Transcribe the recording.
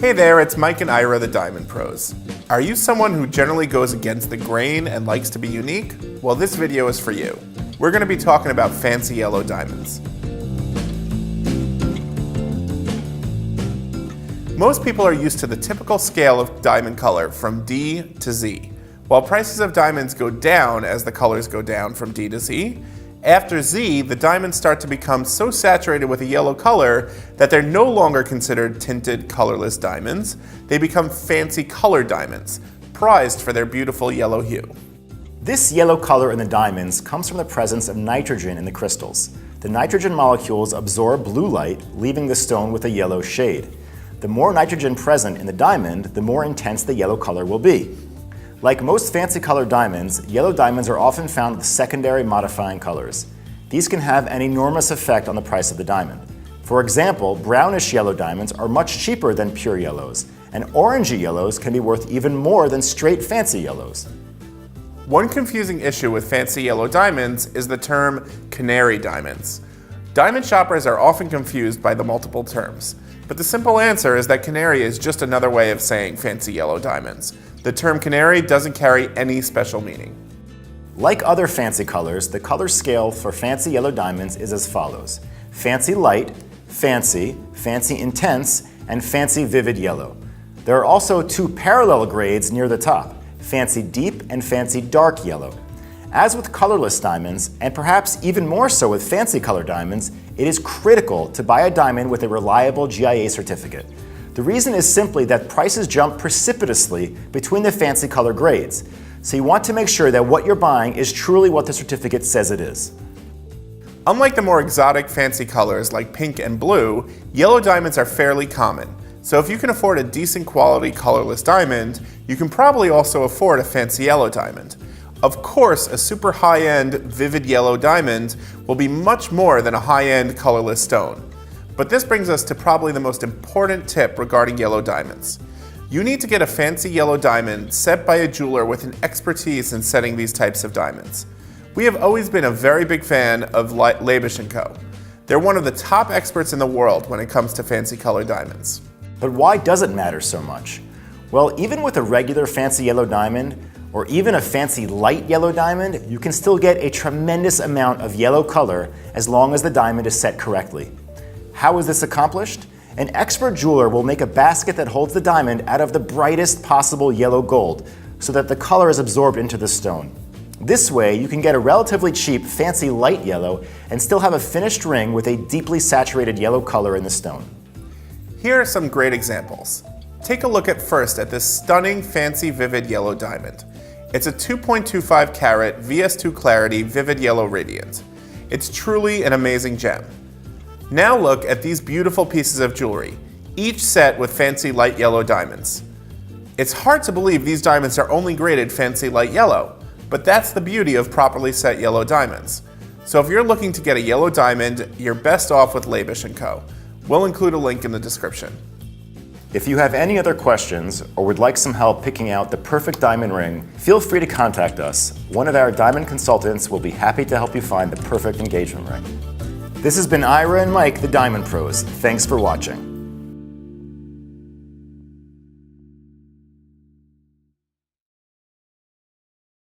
Hey there, it's Mike and Ira, the Diamond Pros. Are you someone who generally goes against the grain and likes to be unique? Well, this video is for you. We're going to be talking about fancy yellow diamonds. Most people are used to the typical scale of diamond color from D to Z. While prices of diamonds go down as the colors go down from D to Z, after Z, the diamonds start to become so saturated with a yellow color that they're no longer considered tinted, colorless diamonds. They become fancy colored diamonds, prized for their beautiful yellow hue. This yellow color in the diamonds comes from the presence of nitrogen in the crystals. The nitrogen molecules absorb blue light, leaving the stone with a yellow shade. The more nitrogen present in the diamond, the more intense the yellow color will be. Like most fancy colored diamonds, yellow diamonds are often found with secondary modifying colors. These can have an enormous effect on the price of the diamond. For example, brownish yellow diamonds are much cheaper than pure yellows, and orangey yellows can be worth even more than straight fancy yellows. One confusing issue with fancy yellow diamonds is the term canary diamonds. Diamond shoppers are often confused by the multiple terms, but the simple answer is that canary is just another way of saying fancy yellow diamonds. The term canary doesn't carry any special meaning. Like other fancy colors, the color scale for fancy yellow diamonds is as follows: fancy light, fancy, fancy intense, and fancy vivid yellow. There are also two parallel grades near the top, fancy deep and fancy dark yellow. As with colorless diamonds, and perhaps even more so with fancy color diamonds, it is critical to buy a diamond with a reliable GIA certificate. The reason is simply that prices jump precipitously between the fancy color grades, so you want to make sure that what you're buying is truly what the certificate says it is. Unlike the more exotic fancy colors like pink and blue, yellow diamonds are fairly common. So if you can afford a decent quality colorless diamond, you can probably also afford a fancy yellow diamond. Of course, a super high-end vivid yellow diamond will be much more than a high-end colorless stone. But this brings us to probably the most important tip regarding yellow diamonds. You need to get a fancy yellow diamond set by a jeweler with an expertise in setting these types of diamonds. We have always been a very big fan of Labish & Co. They're one of the top experts in the world when it comes to fancy colored diamonds. But why does it matter so much? Well, even with a regular fancy yellow diamond, or even a fancy light yellow diamond, you can still get a tremendous amount of yellow color as long as the diamond is set correctly. How is this accomplished? An expert jeweler will make a basket that holds the diamond out of the brightest possible yellow gold so that the color is absorbed into the stone. This way, you can get a relatively cheap fancy light yellow and still have a finished ring with a deeply saturated yellow color in the stone. Here are some great examples. Take a look first at this stunning fancy vivid yellow diamond. It's a 2.25 carat VS2 Clarity Vivid Yellow Radiant. It's truly an amazing gem. Now look at these beautiful pieces of jewelry, each set with fancy light yellow diamonds. It's hard to believe these diamonds are only graded fancy light yellow, but that's the beauty of properly set yellow diamonds. So if you're looking to get a yellow diamond, you're best off with Labish & Co. We'll include a link in the description. If you have any other questions or would like some help picking out the perfect diamond ring, feel free to contact us. One of our diamond consultants will be happy to help you find the perfect engagement ring. This has been Ira and Mike, the Diamond Pros. Thanks for watching.